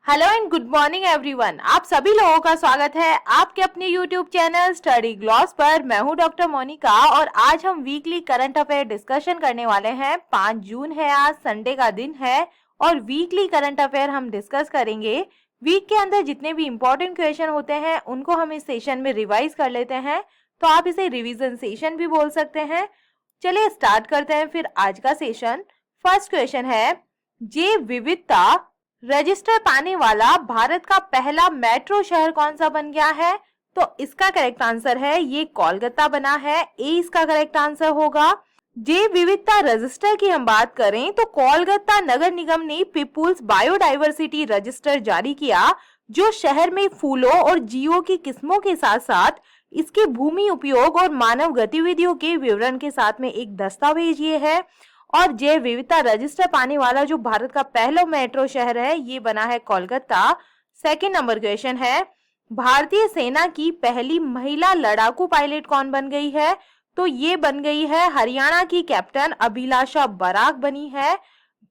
Hello and good morning everyone. आप सभी लोगों का स्वागत है आपके अपने यूट्यूब चैनल स्टडी ग्लॉस पर। मैं हूं डॉक्टर मोनिका और आज हम वीकली करंट अफेयर डिस्कशन करने वाले हैं। 5 जून है, आज संडे का दिन है और वीकली करंट अफेयर हम डिस्कस करेंगे। वीक के अंदर जितने भी इंपॉर्टेंट क्वेश्चन होते हैं उनको हम इस सेशन में रिवाइज कर लेते हैं, तो आप इसे रिविजन सेशन भी बोल सकते हैं। चलिए स्टार्ट करते हैं फिर आज का सेशन। फर्स्ट क्वेश्चन है, जैव विविधता रजिस्टर पाने वाला भारत का पहला मेट्रो शहर कौन सा बन गया है? तो इसका करेक्ट आंसर है ये कोलकाता बना है। ए इसका करेक्ट आंसर होगा। जैव विविधता रजिस्टर की हम बात करें तो कोलकाता नगर निगम ने पीपुल्स बायोडाइवर्सिटी रजिस्टर जारी किया, जो शहर में फूलों और जीवों की किस्मों के साथ साथ इसके भूमि उपयोग और मानव गतिविधियों के विवरण के साथ में एक दस्तावेज ये है। और जैव विविधता रजिस्टर पाने वाला जो भारत का पहला मेट्रो शहर है ये बना है कोलकाता। सेकंड नंबर क्वेश्चन है, भारतीय सेना की पहली महिला लड़ाकू पायलट कौन बन गई है? तो ये बन गई है हरियाणा की कैप्टन अभिलाषा बराक बनी है।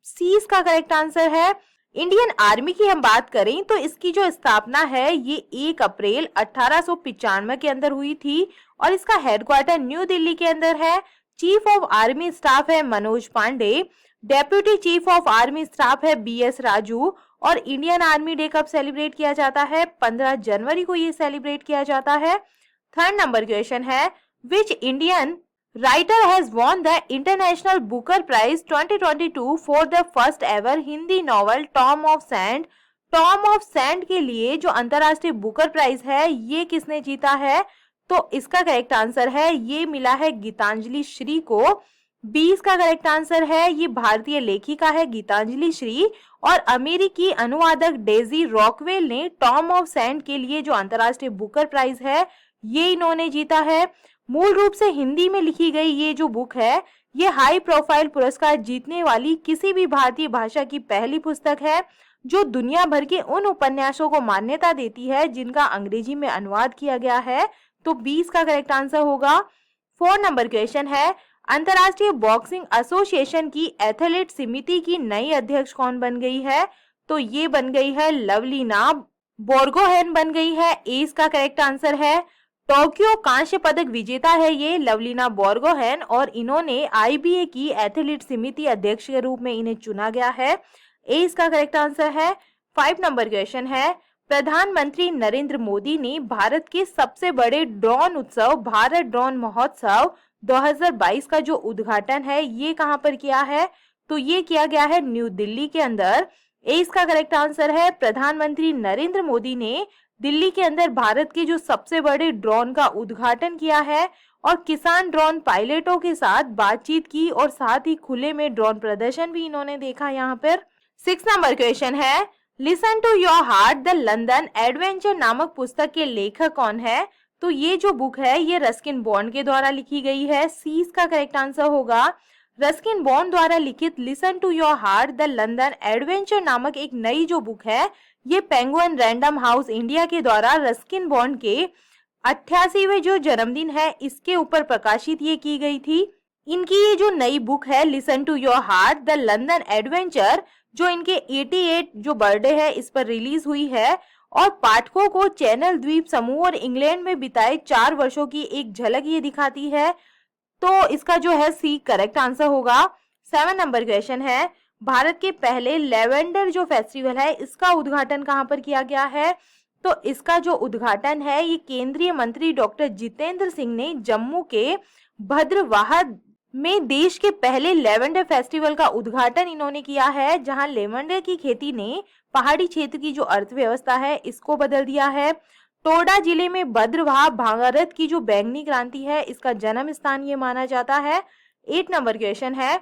सी इसका करेक्ट आंसर है। इंडियन आर्मी की हम बात करें तो इसकी जो स्थापना है ये 1 अप्रैल 1895 के अंदर हुई थी और इसका हेडक्वार्टर न्यू दिल्ली के अंदर है। चीफ ऑफ आर्मी स्टाफ है Manoj Pande, deputy chief of army staff है बीएस राजू। और इंडियन आर्मी डे कब सेलिब्रेट किया जाता है? 15 जनवरी को ये सेलिब्रेट किया जाता है। थर्ड नंबर क्वेश्चन है, which Indian writer has won the international Booker prize 2022 for the first ever Hindi novel tomb of sand? Tomb of sand के लिए जो अंतरराष्ट्रीय बुकर प्राइज है ये किसने जीता है? तो इसका करेक्ट आंसर है ये मिला है गीतांजलि श्री को। 20 का करेक्ट आंसर है ये भारतीय लेखिका है गीतांजलि श्री और अमेरिकी अनुवादक डेजी रॉकवेल ने टॉम ऑफ सैंड के लिए जो अंतरराष्ट्रीय बुकर प्राइज है ये इन्होंने जीता है। मूल रूप से हिंदी में लिखी गई ये जो बुक है ये हाई प्रोफाइल पुरस्कार जीतने वाली किसी भी भारतीय भाषा की पहली पुस्तक है जो दुनिया भर के उन उपन्यासों को मान्यता देती है जिनका अंग्रेजी में अनुवाद किया गया है। तो 20 का करेक्ट आंसर होगा। 4 नंबर क्वेश्चन है, अंतरराष्ट्रीय बॉक्सिंग एसोसिएशन की एथलीट समिति की नई अध्यक्ष कौन बन गई है? तो ये बन गई है लवलीना बोर्गोहेन बन गई है। ए इसका करेक्ट आंसर है। टोक्यो कांस्य पदक विजेता है ये लवलीना बोर्गोहेन और इन्होंने आईबीए की एथलीट समिति अध्यक्ष के रूप में इन्हें चुना गया है। ए इसका करेक्ट आंसर है। 5 नंबर क्वेश्चन है, प्रधानमंत्री नरेंद्र मोदी ने भारत के सबसे बड़े ड्रोन उत्सव भारत ड्रोन महोत्सव 2022 का जो उद्घाटन है ये कहां पर किया है? तो ये किया गया है न्यू दिल्ली के अंदर। ए इसका करेक्ट आंसर है। प्रधानमंत्री नरेंद्र मोदी ने दिल्ली के अंदर भारत के जो सबसे बड़े ड्रोन का उद्घाटन किया है और किसान ड्रोन पायलटों के साथ बातचीत की और साथ ही खुले में ड्रोन प्रदर्शन भी इन्होंने देखा यहाँ पर। 6 नंबर क्वेश्चन है, listen to your heart the London adventure नामक पुस्तक के लेखक कौन है? तो ये जो बुक है ये रस्किन बॉन्ड के द्वारा लिखी गई है। सी इसका करेक्ट आंसर होगा। रस्किन बॉन्ड द्वारा लिखित listen to your heart the London adventure नामक एक नई जो बुक है ये पेंगुइन रैंडम हाउस इंडिया के द्वारा रस्किन बॉन्ड के 88वें जो जन्मदिन है इसके ऊपर प्रकाशित ये की गई थी। इनकी ये जो नई बुक है listen to your heart the London adventure जो इनके 88 जो बर्थडे है इस पर रिलीज हुई है और पाठकों को चैनल द्वीप समूह और इंग्लैंड में बिताए 4 वर्षों की एक झलक ये दिखाती है। तो इसका जो है सी करेक्ट आंसर होगा। 7 नंबर क्वेश्चन है, भारत के पहले लेवेंडर जो फेस्टिवल है इसका उद्घाटन कहां पर किया गया है? तो इसका जो उद्घाटन है ये केंद्रीय मंत्री डॉक्टर जितेंद्र सिंह ने जम्मू के भद्रवाह में देश के पहले लेवेंडर फेस्टिवल का उद्घाटन इन्होंने किया है, जहां लेवेंडर की खेती ने पहाड़ी क्षेत्र की जो अर्थव्यवस्था है इसको बदल दिया है। टोडा जिले में भद्रवाह भारत की जो बैंगनी क्रांति है इसका जन्म स्थान ये माना जाता है। 8 नंबर क्वेश्चन है,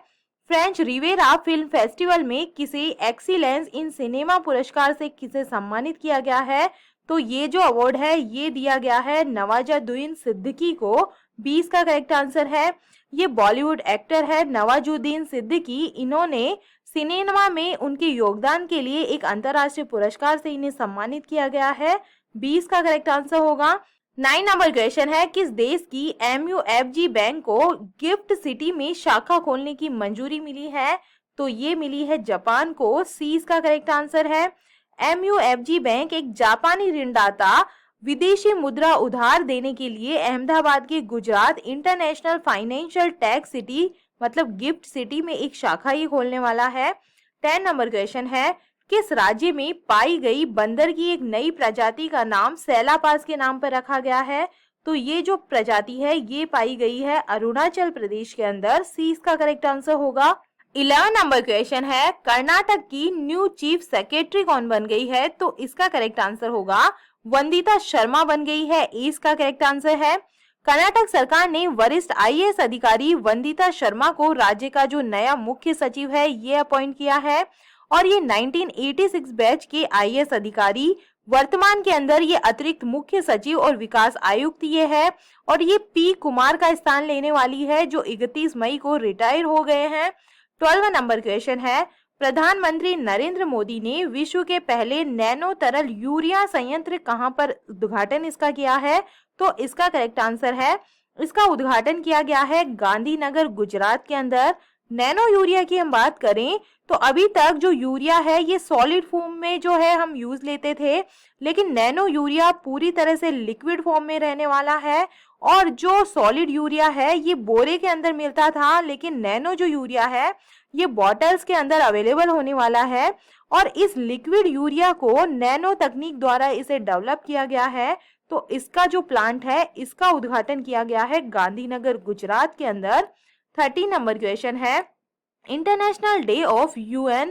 फ्रेंच रिवेरा फिल्म फेस्टिवल में किसे एक्सीलेंस इन सिनेमा पुरस्कार से किसे सम्मानित किया गया है? तो ये जो अवार्ड है ये दिया गया है नवाजुद्दीन सिद्दीकी को। 20 का करेक्ट आंसर है। ये बॉलीवुड एक्टर है नवाजुद्दीन सिद्दीकी। इन्होंने सिनेमा में उनके योगदान के लिए एक अंतर्राष्ट्रीय पुरस्कार से इन्हें सम्मानित किया गया है। 20 का करेक्ट आंसर होगा। 9 नंबर क्वेश्चन है, किस देश की MUFG बैंक को गिफ्ट सिटी में शाखा खोलने की मंजूरी मिली है? तो ये मिली है जापान को। सी इसका करेक्ट आंसर है। MUFG बैंक एक जापानी ऋणदाता विदेशी मुद्रा उधार देने के लिए अहमदाबाद के Gujarat international financial tech city मतलब गिफ्ट सिटी में एक शाखा ही खोलने वाला है। 10 नंबर क्वेश्चन है, किस राज्य में पाई गई बंदर की एक नई प्रजाति का नाम सैलापास के नाम पर रखा गया है? तो ये जो प्रजाति है ये पाई गई है अरुणाचल प्रदेश के अंदर। सी इसका करेक्ट आंसर होगा। 11 नंबर क्वेश्चन है, कर्नाटक की न्यू चीफ सेक्रेटरी कौन बन गई है? तो इसका करेक्ट आंसर होगा वंदिता शर्मा बन गई है। ए इसका करेक्ट आंसर है। कर्नाटक सरकार ने वरिष्ठ IAS अधिकारी वंदिता शर्मा को राज्य का जो नया मुख्य सचिव है ये अपॉइंट किया है और ये 1986 बैच के IAS अधिकारी वर्तमान के अंदर ये अतिरिक्त मुख्य सचिव और विकास आयुक्त ये है और ये P कुमार का स्थान लेने वाली है जो 31 मई को रिटायर हो गए हैं। 12वां नंबर क्वेश्चन है, प्रधानमंत्री नरेंद्र मोदी ने विश्व के पहले नैनो तरल यूरिया संयंत्र कहां पर उद्घाटन इसका किया है? तो इसका करेक्ट आंसर है, इसका उद्घाटन किया गया है गांधीनगर गुजरात के अंदर। नैनो यूरिया की हम बात करें तो अभी तक जो यूरिया है ये सॉलिड फॉर्म में जो है हम यूज लेते थे, लेकिन नैनो यूरिया पूरी तरह से लिक्विड फॉर्म में रहने वाला है। और जो सॉलिड यूरिया है ये बोरे के अंदर मिलता था, लेकिन नैनो जो यूरिया है ये बॉटल्स के अंदर अवेलेबल होने वाला है और इस लिक्विड यूरिया को नैनो तकनीक द्वारा इसे डेवलप किया गया है। तो इसका जो प्लांट है इसका उद्घाटन किया गया है गांधीनगर गुजरात के अंदर। 13 नंबर क्वेश्चन है, international day of UN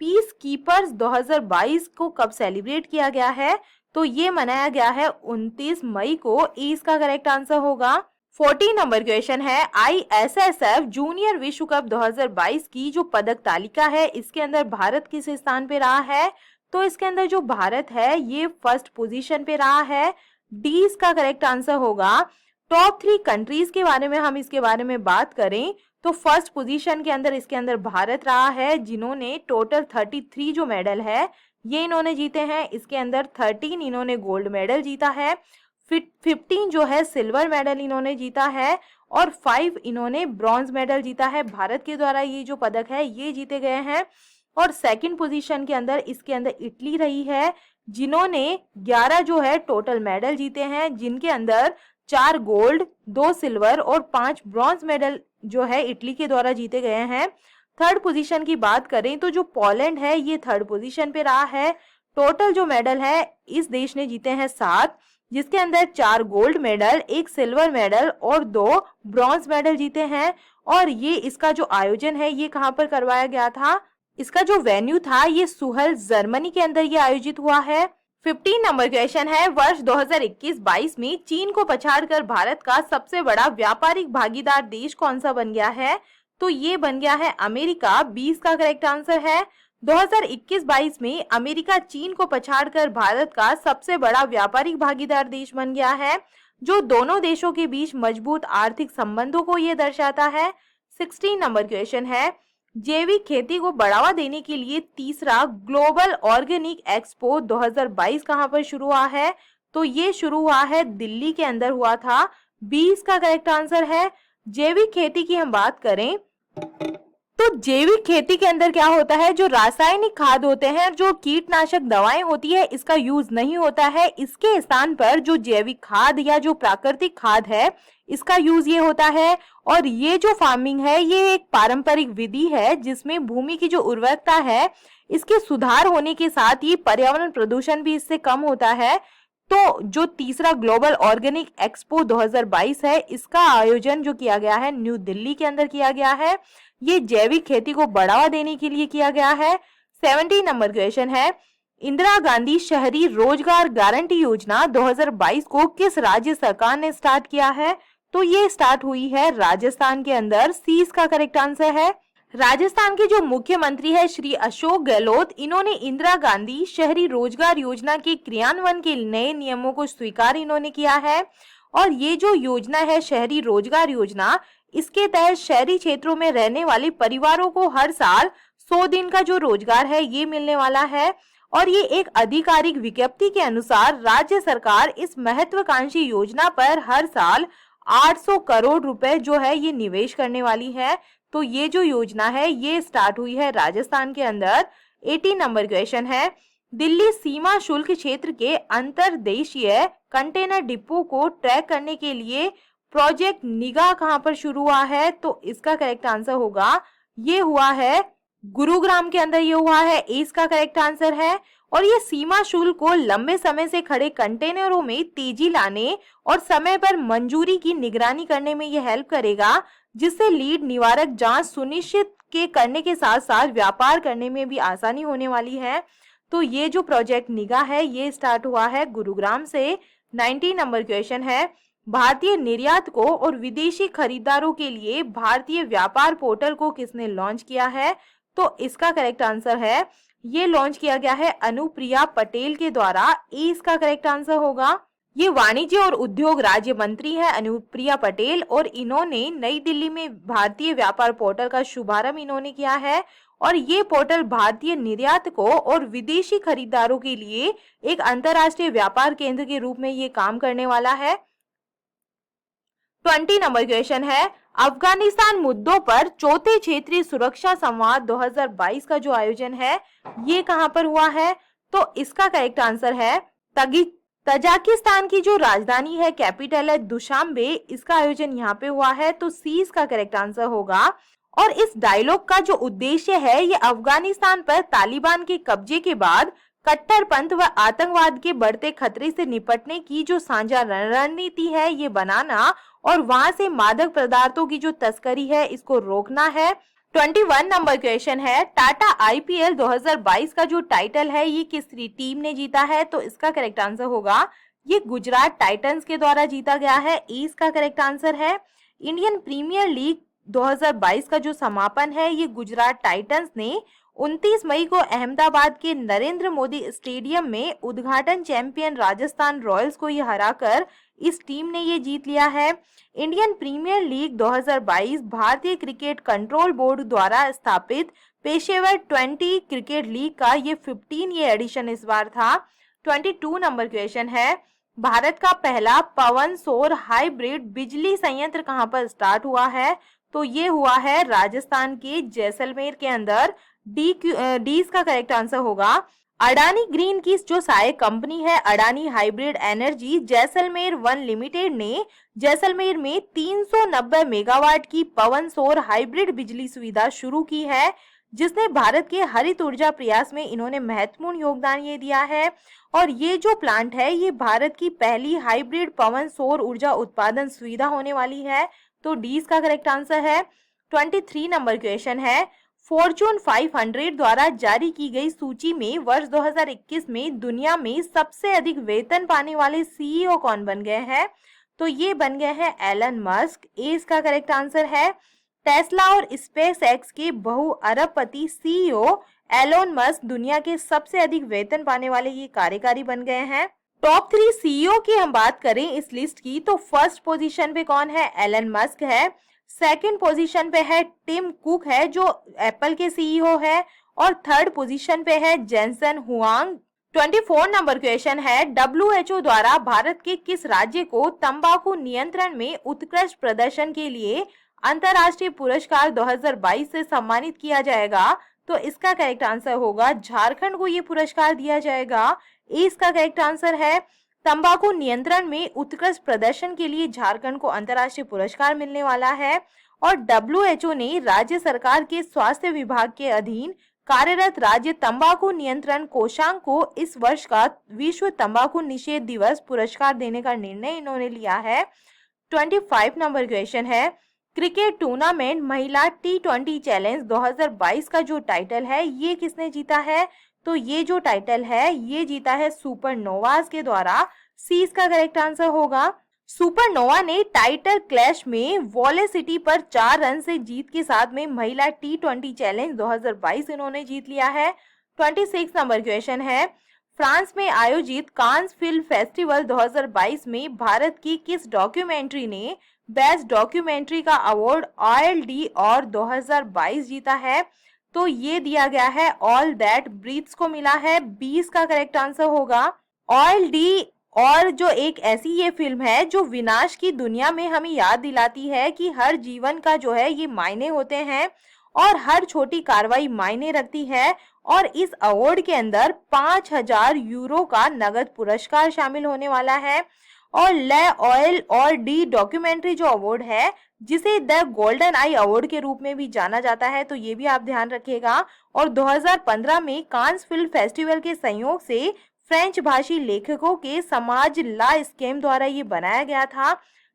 peace keepers 2022 को कब सेलिब्रेट किया गया है? तो ये मनाया गया है 29 मई को। इसका करेक्ट आंसर होगा। 14 नंबर क्वेश्चन है, ISSF जूनियर विश्व कप 2022 की जो पदक तालिका है इसके अंदर भारत किस स्थान पे रहा है? तो इसके अंदर जो भारत है ये फर्स्ट पोजीशन पे रहा है। डी इसका करेक्ट आंसर होगा। टॉप 3 कंट्रीज के बारे में हम इसके बारे में बात करें तो फर्स्ट पोजीशन के अंदर इसके अंदर भारत रहा है जिन्होंने टोटल 33 जो मेडल है ये इन्होंने जीते हैं। इसके अंदर 13 इन्होंने गोल्ड मेडल जीता है, 15 जो है सिल्वर मेडल इन्होंने जीता है और 5 इन्होंने ब्रॉन्ज मेडल जीता है। भारत के द्वारा ये जो पदक है ये जीते गए हैं। और सेकंड पोजीशन के अंदर इसके अंदर इटली रही है जिन्होंने 11 जो है टोटल मेडल जीते हैं, जिनके अंदर 4 गोल्ड, 2 सिल्वर और 5 ब्रॉन्ज मेडल जो है इटली के द्वारा जीते गए हैं। थर्ड पोजीशन की बात करें तो जो पोलैंड है ये थर्ड पोजीशन पे रहा है। टोटल जो मेडल है इस देश ने जीते हैं 7, जिसके अंदर 4 गोल्ड मेडल, 1 सिल्वर मेडल और 2 ब्रॉन्ज मेडल जीते हैं। और ये इसका जो आयोजन है ये कहां पर करवाया गया था? इसका जो वेन्यू था ये सुहल जर्मनी के अंदर ये आयोजित हुआ है। 15 नंबर क्वेश्चन है, वर्ष 2021-22 में चीन को पछाड़कर भारत का सबसे बड़ा व्यापारिक भागीदार देश कौन सा बन गया है? तो ये बन गया है अमेरिका। 20 का करेक्ट आंसर है। 2021-22 में अमेरिका चीन को पछाड़कर भारत का सबसे बड़ा व्यापारिक भागीदार देश बन गया है, जो दोनों देशों के बीच मजबूत आर्थिक संबंधों को ये दर्शाता है। 16 नंबर क्वेश्चन है, जैविक खेती को बढ़ावा देने के लिए तीसरा ग्लोबल ऑर्गेनिक एक्सपो 2022 कहां पर शुरू हुआ है? तो ये शुरू हुआ है दिल्ली के अंदर हुआ था। 20 का करेक्ट आंसर है। जैविक खेती की हम बात करें तो जैविक खेती के अंदर क्या होता है, जो रासायनिक खाद होते हैं, जो कीटनाशक दवाएं होती है, इसका यूज नहीं होता है। इसके स्थान पर जो जैविक खाद या जो प्राकृतिक खाद है इसका यूज ये होता है। और ये जो फार्मिंग है ये एक पारंपरिक विधि है जिसमें भूमि की जो उर्वरकता है इसके सुधार होने के साथ ही पर्यावरण प्रदूषण भी इससे कम होता है। तो जो तीसरा ग्लोबल ऑर्गेनिक एक्सपो 2022 है इसका आयोजन जो किया गया है न्यू दिल्ली के अंदर किया गया है। ये जैविक खेती को बढ़ावा देने के लिए किया गया है। 17 नंबर क्वेश्चन है, इंदिरा गांधी शहरी रोजगार गारंटी योजना 2022 को किस राज्य सरकार ने स्टार्ट किया है? तो ये स्टार्ट हुई है राजस्थान के अंदर। सी इसका करेक्ट आंसर है। राजस्थान के जो मुख्यमंत्री है श्री अशोक गहलोत, इन्होंने इंदिरा गांधी शहरी रोजगार योजना के क्रियान्वयन के नए नियमों को स्वीकार इन्होंने किया है। और ये जो योजना है शहरी रोजगार योजना, इसके तहत शहरी क्षेत्रों में रहने वाले परिवारों को हर साल 100 दिन का जो रोजगार है ये मिलने वाला है। और ये एक आधिकारिक विज्ञप्ति के अनुसार राज्य सरकार इस महत्वाकांक्षी योजना पर हर साल 800 करोड़ रुपए जो है ये निवेश करने वाली है। तो ये जो योजना है ये स्टार्ट हुई है राजस्थान के अंदर। 18 नंबर क्वेश्चन है, दिल्ली सीमा शुल्क क्षेत्र के अंतर्देशीय कंटेनर डिपो को ट्रैक करने के लिए प्रोजेक्ट निगाह कहां पर शुरू हुआ है? तो इसका करेक्ट आंसर होगा, ये हुआ है गुरुग्राम के अंदर, ये हुआ है, इसका करेक्ट आंसर है। और ये सीमा शुल्क को लंबे समय से खड़े कंटेनरों में तेजी लाने और समय पर मंजूरी की निगरानी करने में ये हेल्प करेगा, जिससे लीड निवारक जांच सुनिश्चित के करने के साथ साथ व्यापार करने में भी आसानी होने वाली है। तो ये जो प्रोजेक्ट निगाह है ये स्टार्ट हुआ है गुरुग्राम से। 19 नंबर क्वेश्चन है, भारतीय निर्यातकों और विदेशी खरीदारों के लिए भारतीय व्यापार पोर्टल को किसने लॉन्च किया है? तो इसका करेक्ट आंसर है, ये लॉन्च किया गया है अनुप्रिया पटेल के द्वारा, इसका करेक्ट आंसर होगा। ये वाणिज्य और उद्योग राज्य मंत्री है अनुप्रिया पटेल, और इन्होंने नई दिल्ली में भारतीय व्यापार पोर्टल का शुभारंभ इन्होंने किया है। और ये पोर्टल भारतीय निर्यातकों और विदेशी खरीदारों के लिए एक अंतर्राष्ट्रीय व्यापार केंद्र के रूप में ये काम करने वाला है। 20 नंबर क्वेश्चन है, अफगानिस्तान मुद्दों पर चौथे क्षेत्रीय सुरक्षा संवाद 2022 का जो आयोजन है ये कहां पर हुआ है? तो इसका करेक्ट आंसर है तजाकिस्तान की जो राजधानी है, कैपिटल है दुशांबे, इसका आयोजन यहाँ पे हुआ है। तो सी इसका करेक्ट आंसर होगा। और इस डायलॉग का जो उद्देश्य है ये अफगानिस्तान पर तालिबान के कब्जे के बाद कट्टरपंथ व आतंकवाद के बढ़ते खतरे से निपटने की जो साझा रणनीति है ये बनाना और वहां से मादक पदार्थों की जो तस्करी है इसको रोकना है। 21 नंबर क्वेश्चन है, टाटा आईपीएल 2022 का जो टाइटल है ये किस टीम ने जीता है? तो इसका करेक्ट आंसर होगा, ये गुजरात टाइटंस के द्वारा जीता गया है, इसका करेक्ट आंसर है। इंडियन प्रीमियर लीग 2022 का जो समापन है ये गुजरात टाइटंस ने 29 मई को अहमदाबाद के नरेंद्र मोदी स्टेडियम में उद्घाटन चैंपियन राजस्थान रॉयल्स को ये हराकर इस टीम ने ये जीत लिया है। इंडियन प्रीमियर लीग 2022 भारतीय क्रिकेट कंट्रोल बोर्ड द्वारा स्थापित पेशेवर 20 क्रिकेट लीग का ये 15 एडिशन इस बार था। 22 नंबर क्वेश्चन है, भारत का पहला पवन सौर हाइब्रिड बिजली संयंत्र कहां पर स्टार्ट हुआ है? तो ये हुआ है राजस्थान के जैसलमेर के अंदर, डी इसका करेक्ट आंसर होगा। अडानी ग्रीन की जो सहायक कंपनी है Adani hybrid energy Jaisalmer one limited ने जैसलमेर में 390 मेगावाट की पवन सौर हाइब्रिड बिजली सुविधा शुरू की है, जिसने भारत के हरित ऊर्जा प्रयास में इन्होंने महत्वपूर्ण योगदान ये दिया है। और ये जो प्लांट है ये भारत की पहली हाइब्रिड पवन सौर ऊर्जा उत्पादन सुविधा होने वाली है। तो डी इसका करेक्ट आंसर है। 23 नंबर क्वेश्चन है, फॉर्च्यून 500 द्वारा जारी की गई सूची में वर्ष 2021 में दुनिया में सबसे अधिक वेतन पाने वाले सीईओ कौन बन गए हैं? तो ये बन गए हैं एलन मस्क, ए इसका करेक्ट आंसर है। टेस्ला और स्पेस एक्स के बहु अरबपति सीईओ एलोन मस्क दुनिया के सबसे अधिक वेतन पाने वाले ये कार्यकारी बन गए हैं। टॉप 3 सीईओ की हम बात करें इस लिस्ट की तो फर्स्ट पोजीशन पे कौन है? एलन मस्क है। सेकंड पोजीशन पे है टिम कुक है जो एप्पल के सीईओ है, और थर्ड पोजीशन पे है जेनसन हुआंग। 24 नंबर क्वेश्चन है, WHO द्वारा भारत के किस राज्य को तंबाकू नियंत्रण में उत्कृष्ट प्रदर्शन के लिए अंतर्राष्ट्रीय पुरस्कार 2022 से सम्मानित किया जाएगा? तो इसका करेक्ट आंसर होगा झारखंड को ये पुरस्कार दिया जाएगा, इसका करेक्ट आंसर है। तंबाकू नियंत्रण में उत्कृष्ट प्रदर्शन के लिए झारखंड को अंतर्राष्ट्रीय पुरस्कार मिलने वाला है। और WHO ने राज्य सरकार के स्वास्थ्य विभाग के अधीन कार्यरत राज्य तंबाकू नियंत्रण कोषांग को इस वर्ष का विश्व तंबाकू निषेध दिवस पुरस्कार देने का निर्णय इन्होंने लिया है। 25 नंबर क्वेश्चन है, क्रिकेट टूर्नामेंट महिला T20 चैलेंज 2022 का जो टाइटल है ये किसने जीता है? तो ये जो टाइटल है ये जीता है सुपरनोवाज के द्वारा, सी इसका करेक्ट आंसर होगा। सुपरनोवा ने टाइटल क्लैश में वॉले सिटी पर 4 रन से जीत के साथ में महिला T20 चैलेंज 2022 इन्होंने जीत लिया है। 26 नंबर क्वेश्चन है, फ्रांस में आयोजित कांस फिल्म फेस्टिवल 2022 में भारत की किस डॉक्यूमेंट्री ने बेस्ट डॉक्यूमेंट्री का अवार्ड OLD और 2022 जीता है? तो ये दिया गया है ऑल दैट ब्रीथ्स को मिला है, 20 का करेक्ट आंसर होगा। OLD और जो एक ऐसी ये फिल्म है जो विनाश की दुनिया में हमें याद दिलाती है कि हर जीवन का जो है ये मायने होते हैं और हर छोटी कार्रवाई मायने रखती है, और इस अवार्ड के अंदर 5,000 यूरो का नगद पुरस्कार शामिल होने वाला है। और ले ऑयल और डी डॉक्यूमेंट्री जो अवार्ड है, जिसे द गोल्डन आई अवार्ड के रूप में भी जाना जाता है, तो ये भी आप ध्यान रखिएगा। और 2015 में कांस फिल्म फेस्टिवल के सहयोग से फ्रेंच भाषी लेखकों के समाज ला स्कीम द्वारा ये बनाया गया था।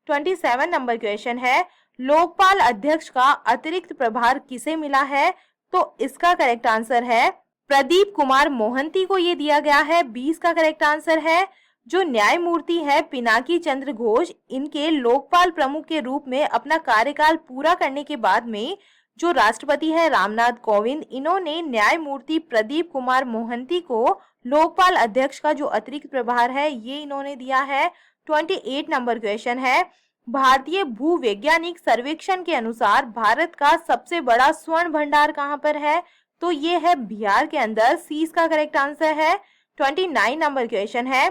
27 नंबर क्वेश्चन है, लोकपाल अध्यक्ष का अतिरिक्त प्रभार किसे मिला है? तो इसका करेक्ट आंसर है प्रदीप कुमार मोहंती को ये दिया गया है। 20 का करेक्ट आंसर है। जो न्यायमूर्ति है पिनाकी चंद्र घोष, इनके लोकपाल प्रमुख के रूप में अपना कार्यकाल पूरा करने के बाद में जो राष्ट्रपति है रामनाथ कोविंद, इन्होंने न्यायमूर्ति प्रदीप कुमार मोहंती को लोकपाल अध्यक्ष का जो अतिरिक्त प्रभार है ये इन्होंने दिया है। 28 नंबर क्वेश्चन है, भारतीय भूवैज्ञानिक सर्वेक्षण के अनुसार भारत का सबसे बड़ा स्वर्ण भंडार कहाँ पर है? तो ये है बिहार के अंदर। सी इसका करेक्ट आंसर है। 29 नंबर क्वेश्चन है,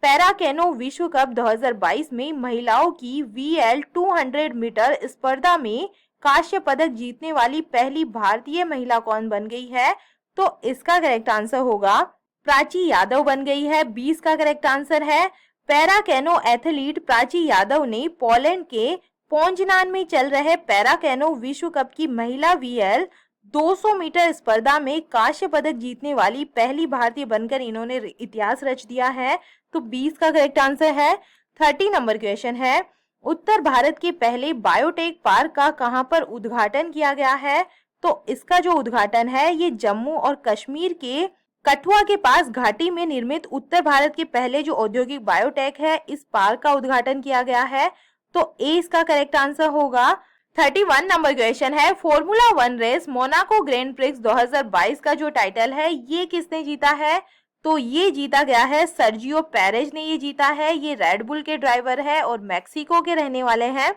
पैरा कैनो विश्व कप 2022 में महिलाओं की VL 200 मीटर स्पर्धा में कांस्य पदक जीतने वाली पहली भारतीय महिला कौन बन गई है? तो इसका करेक्ट आंसर होगा प्राची यादव बन गई है। 20 का करेक्ट आंसर है। Para canoe athlete Prachi Yadav ने पोलैंड के पोंजनान में चल रहे पैरा कैनो विश्व कप की महिला VL 200 मीटर स्पर्धा में कांस्य पदक जीतने वाली पहली भारतीय बनकर इन्होंने इतिहास रच दिया है। तो 20 का करेक्ट आंसर है। 30 नंबर क्वेश्चन है, उत्तर भारत के पहले बायोटेक पार्क का कहां पर उद्घाटन किया गया है? तो इसका जो उद्घाटन है ये जम्मू और कश्मीर के कठुआ के पास घाटी में निर्मित उत्तर भारत के पहले जो औद्योगिक बायोटेक है इस पार्क का उद्घाटन किया गया है। तो ए इसका करेक्ट आंसर होगा। 31 नंबर क्वेश्चन है, formula 1 race Monaco grand prix 2022 का जो टाइटल है ये किसने जीता है? तो ये जीता गया है सर्जियो पेरेज ने ये जीता है। ये रेडबुल के ड्राइवर है और मैक्सिको के रहने वाले हैं।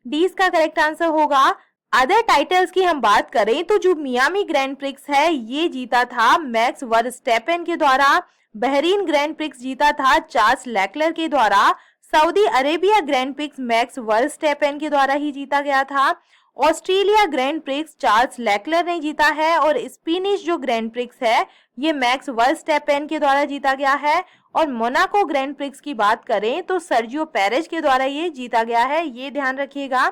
डी इसका करेक्ट आंसर होगा। अदर टाइटल्स की हम बात करें तो जो मियामी ग्रैंड प्रिक्स है ये जीता था मैक्स वर्स्टेपेन के द्वारा। बहरीन ग्रैंड प्रिक्स जीता था चार्ल्स लेक्लर के द्वारा। Saudi Arabia Grand Prix Max Verstappen के द्वारा ही जीता गया था। Australia Grand Prix Charles Leclerc ने जीता है और स्पेनिश जो ग्रैंड प्रिक्स है ये मैक्स वर्स्टेपेन के द्वारा जीता गया है। और मोनाको ग्रैंड प्रिक्स की बात करें तो सर्जियो पेरेज के द्वारा ये जीता गया है, ये ध्यान रखिएगा।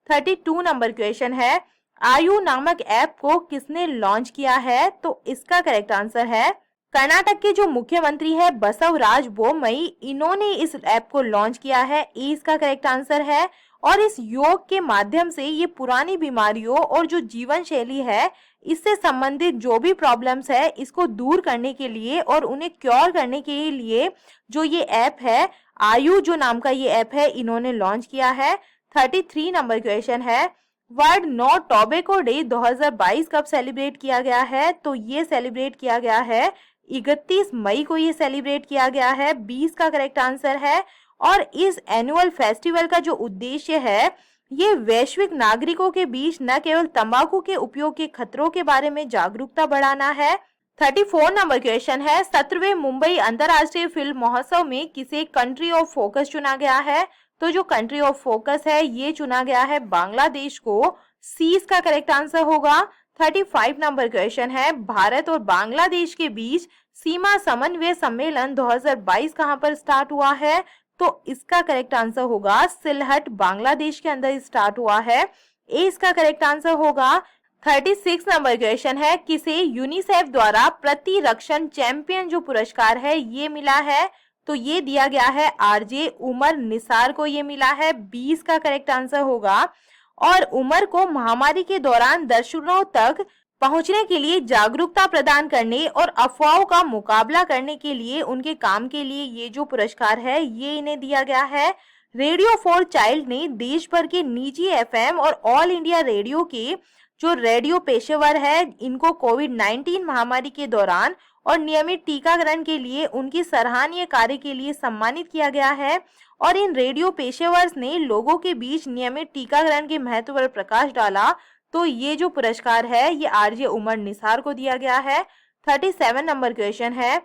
32 नंबर क्वेश्चन है, आयु नामक ऐप को किसने लॉन्च किया है? तो इसका करेक्ट आंसर है कर्नाटक के जो मुख्यमंत्री है बसवराज बोम्मई, इन्होंने इस ऐप को लॉन्च किया है। ए इसका करेक्ट आंसर है। और इस योग के माध्यम से ये पुरानी बीमारियों और जो जीवन शैली है इससे संबंधित जो भी प्रॉब्लम्स है इसको दूर करने के लिए और उन्हें क्योर करने के लिए जो ये ऐप है आयु जो नाम का ये ऐप है इन्होंने लॉन्च किया है। 33 नंबर क्वेश्चन है, वर्ल्ड नो टोबैको डे 2022 कब सेलिब्रेट किया गया है? तो ये सेलिब्रेट किया गया है 31 मई को ये सेलिब्रेट किया गया है। 20 का करेक्ट आंसर है। और इस एनुअल फेस्टिवल का जो उद्देश्य है ये वैश्विक नागरिकों के बीच न केवल तंबाकू के उपयोग के खतरों के बारे में जागरूकता बढ़ाना है। 34 नंबर क्वेश्चन है, 17वें मुंबई अंतर्राष्ट्रीय फिल्म महोत्सव में किसे कंट्री ऑफ फोकस चुना गया है? तो जो कंट्री ऑफ फोकस है ये चुना गया है बांग्लादेश को। सी इसका करेक्ट आंसर होगा। 35 नंबर क्वेश्चन है, भारत और बांग्लादेश के बीच सीमा समन्वय सम्मेलन 2022 कहां पर स्टार्ट हुआ है? तो इसका करेक्ट आंसर होगा सिलहट बांग्लादेश के अंदर स्टार्ट हुआ है। ए इसका करेक्ट आंसर होगा। 36 नंबर क्वेश्चन है, किसे यूनिसेफ द्वारा प्रतिरक्षण चैंपियन जो पुरस्कार है ये मिला है? तो ये दिया गया है आरजे उमर निसार को ये मिला है। 20 का करेक्ट आंसर होगा। और उमर को महामारी के दौरान दर्शकों तक पहुंचने के लिए जागरूकता प्रदान करने और अफवाहों का मुकाबला करने के लिए उनके काम के लिए ये जो पुरस्कार है ये इन्हें दिया गया है। रेडियो फॉर चाइल्ड ने देश भर के निजी एफएम और ऑल इंडिया रेडियो के जो रेडियो पेशेवर है इनको कोविड-19 महामारी के दौरान और नियमित टीकाकरण के लिए उनकी सराहनीय कार्य के लिए सम्मानित किया गया है। और इन रेडियो पेशेवर्स ने लोगों के बीच नियमित टीकाकरण के महत्व पर प्रकाश डाला। तो ये जो पुरस्कार है ये आरजे उमर निसार को दिया गया है। 37 नंबर क्वेश्चन है,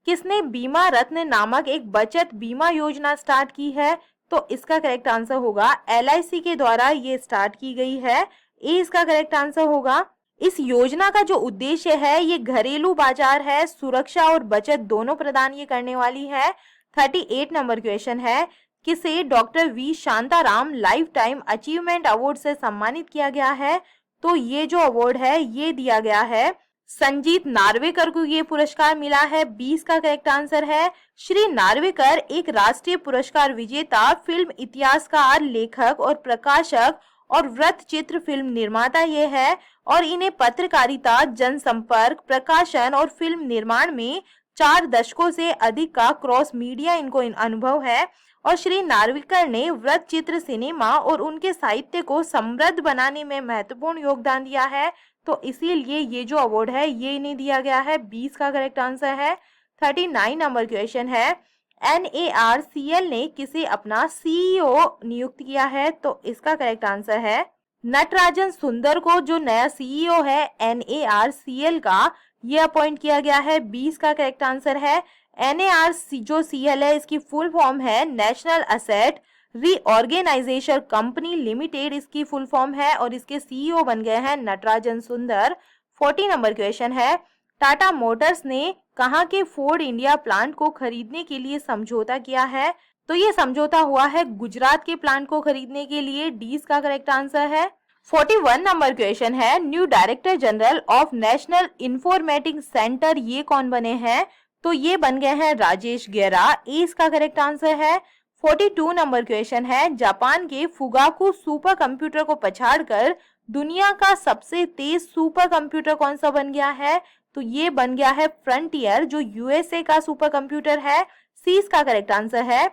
किसने बीमा रत्न नामक एक बचत बीमा योजना स्टार्ट की है? तो इसका करेक्ट आंसर होगा एलआईसी के द्वारा ये स्टार्ट की गई है। ए इसका करेक्ट आंसर होगा। इस योजना का जो उद्देश्य है ये घरेलू बाजार है, सुरक्षा और बचत दोनों प्रदान ये करने वाली है। 38 नंबर क्वेश्चन है, किसे doctor V Shantaram life time achievement award से सम्मानित किया गया है? तो ये जो अवार्ड है ये दिया गया है संजीत नार्वेकर को ये पुरस्कार मिला है। 20 का करेक्ट आंसर है। श्री नार्वेकर एक राष्ट्रीय पुरस्कार विजेता फिल्म इतिहासकार, लेखक और प्रकाशक और वृत्तचित्र फिल्म निर्माता ये है और इन्हें पत्रकारिता, जनसंपर्क, प्रकाशन और फिल्म निर्माण में 4 दशकों से अधिक का क्रॉस मीडिया इनको अनुभव है। और श्री नार्वेकर ने वृत्तचित्र, सिनेमा और उनके साहित्य को समृद्ध बनाने में महत्वपूर्ण योगदान दिया है, तो इसीलिए ये जो अवार्ड है ये इन्हें दिया गया है। 20 का करेक्ट आंसर है। 39 नंबर क्वेश्चन है, NARCL ने किसे अपना CEO नियुक्त किया है? तो इसका करेक्ट आंसर है नटराजन सुंदर को जो नया CEO है NARCL का ये अपॉइंट किया गया है। 20 का करेक्ट आंसर है। NARC जो CL है इसकी फुल फॉर्म है national asset reorganisation company limited, इसकी फुल फॉर्म है और इसके CEO बन गए हैं नटराजन सुंदर। 40 नंबर क्वेश्चन है, टाटा मोटर्स ने कहां के फोर्ड इंडिया प्लांट को खरीदने के लिए समझौता किया है? तो ये समझौता हुआ है गुजरात के प्लांट को खरीदने के लिए। 20 का करेक्ट आंसर है। 41 नंबर क्वेश्चन है, new director general of national informatic centre ये कौन बने हैं? तो ये बन गए हैं राजेश गेरा। इसका करेक्ट आंसर है। 42 नंबर क्वेश्चन है, जापान के फुगाकू सुपर कंप्यूटर को पछाड़कर दुनिया का सबसे तेज सुपर कंप्यूटर कौन सा बन गया है? तो ये बन गया है फ्रंटियर जो USA का सुपर कंप्यूटर है। सी इसका करेक्ट आंसर है।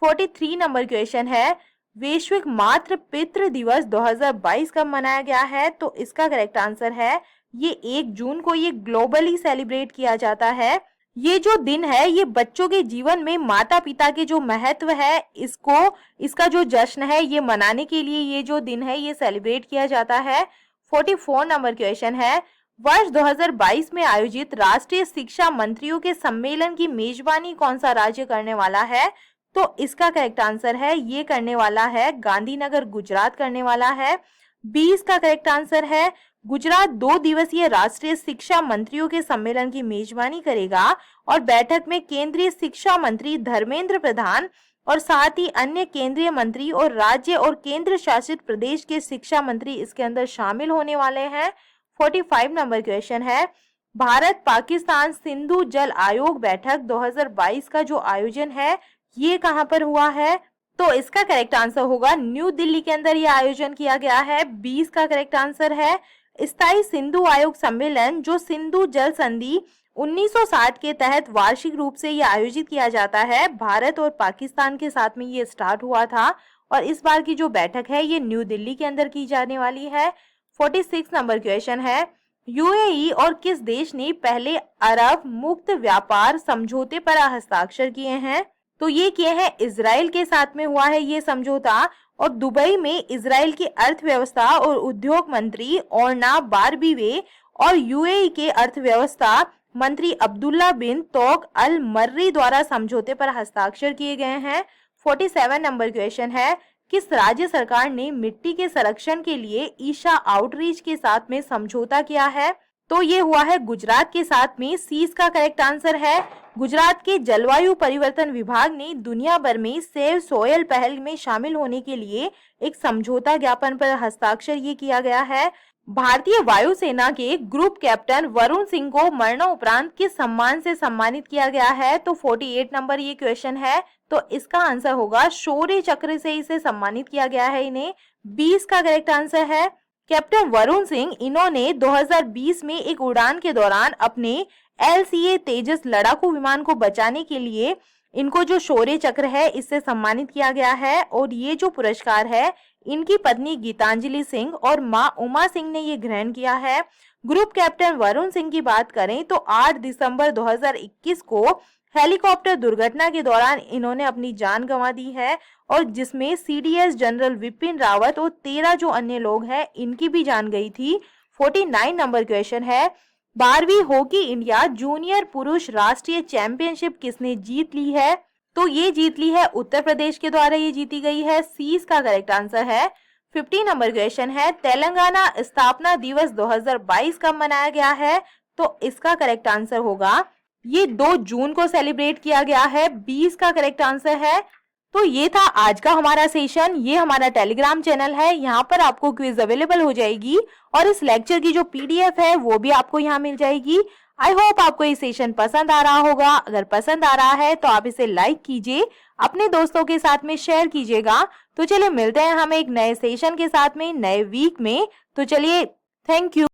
43 नंबर क्वेश्चन है, वैश्विक मातृ पितृ दिवस 2022 कब मनाया गया है? तो इसका करेक्ट आंसर है ये 1 जून को ये ग्लोबली सेलिब्रेट किया जाता है। ये जो दिन है ये बच्चों के जीवन में माता पिता के जो महत्व है इसका जो जश्न है ये मनाने के लिए ये जो दिन है ये सेलिब्रेट किया जाता है। 44 नंबर क्वेश्चन है, वर्ष 2022 में आयोजित राष्ट्रीय शिक्षा मंत्रियों के सम्मेलन की मेजबानी कौन सा राज्य करने वाला है? तो इसका करेक्ट आंसर है ये करने वाला है गांधीनगर, गुजरात करने वाला है। 20 का करेक्ट आंसर है, गुजरात 2 दिवसीय राष्ट्रीय शिक्षा मंत्रियों के सम्मेलन की मेजबानी करेगा और बैठक में केंद्रीय शिक्षा मंत्री धर्मेंद्र प्रधान और साथ ही अन्य केंद्रीय मंत्री और राज्य और केंद्र शासित प्रदेश के शिक्षा मंत्री इसके अंदर शामिल होने वाले हैं। 45 नंबर क्वेश्चन है, भारत पाकिस्तान सिंधु जल आयोग बैठक 2022 का जो आयोजन है ये कहां पर हुआ है? तो इसका करेक्ट आंसर होगा न्यू दिल्ली के अंदर ये आयोजन किया गया है। 20 का करेक्ट आंसर है। स्थायी सिंधु आयोग सम्मेलन जो सिंधु जल संधि 1960 के तहत वार्षिक रूप से ये आयोजित किया जाता है। भारत और पाकिस्तान के साथ में ये स्टार्ट हुआ था और इस बार की जो बैठक है ये न्यू दिल्ली के अंदर की जाने वाली है। 46 नंबर क्वेश्चन है, UAE और किस देश ने पहले अरब मुक्त व्यापार समझौते पर हस्ताक्षर किए हैं? तो ये किए हैं इजराइल के साथ में हुआ है ये समझौता और दुबई में इजराइल की अर्थव्यवस्था और उद्योग मंत्री ओरना बारबीवे और UAE के अर्थव्यवस्था मंत्री अब्दुल्ला बिन तोक अल मर्री द्वारा समझौते पर हस्ताक्षर किए गए हैं। 47 नंबर क्वेश्चन है, किस राज्य सरकार ने मिट्टी के संरक्षण के लिए ईशा आउटरीच के साथ में समझौता किया है? तो ये हुआ है गुजरात के साथ में। सी इसका करेक्ट आंसर है। गुजरात के जलवायु परिवर्तन विभाग ने दुनिया भर में सेव सोयल पहल में शामिल होने के लिए एक समझौता ज्ञापन पर हस्ताक्षर ये किया गया है। भारतीय वायुसेना के ग्रुप कैप्टन वरुण सिंह को मरणोपरांत किस सम्मान से सम्मानित किया गया है? तो 48 नंबर ये क्वेश्चन है, तो इसका आंसर होगा शौर्य चक्र से इसे सम्मानित किया गया है इन्हें। 20 का करेक्ट आंसर है। कैप्टन वरुण सिंह इन्होंने 2020 में एक उड़ान के दौरान अपने LCA तेजस लड़ाकू विमान को बचाने के लिए इनको जो शौर्य चक्र है इससे सम्मानित किया गया है और ये जो पुरस्कार है इनकी पत्नी गीतांजलि सिंह और मां उमा सिंह ने ये ग्रहण किया है। ग्रुप कैप्टन वरुण सिंह की बात करें तो 8 दिसंबर 2021 को हेलीकॉप्टर दुर्घटना के दौरान इन्होंने अपनी जान गंवा दी है और जिसमें CDS जनरल विपिन रावत और 13 जो अन्य लोग हैं इनकी भी जान गई थी। 49 नंबर क्वेश्चन है, 12वीं हॉकी इंडिया जूनियर पुरुष राष्ट्रीय चैंपियनशिप किसने जीत ली है? तो ये जीत ली है उत्तर प्रदेश के द्वारा ये जीती गई है। सी इसका करेक्ट आंसर है। 50 नंबर क्वेश्चन है, तेलंगाना स्थापना दिवस 2022 कब मनाया गया है? तो इसका करेक्ट आंसर होगा, ये 2 जून को सेलिब्रेट किया गया है। 20 का करेक्ट आंसर है। तो ये था आज का हमारा सेशन। ये हमारा टेलीग्राम चैनल है, यहाँ पर आपको क्विज अवेलेबल हो जाएगी और इस लेक्चर की जो पीडीएफ है वो भी आपको यहाँ मिल जाएगी। आई होप आपको ये सेशन पसंद आ रहा होगा। अगर पसंद आ रहा है तो आप इसे लाइक कीजिए, अपने दोस्तों के साथ में शेयर कीजिएगा। तो चलिए मिलते हैं हम एक नए सेशन के साथ में नए वीक में। तो चलिए, थैंक यू।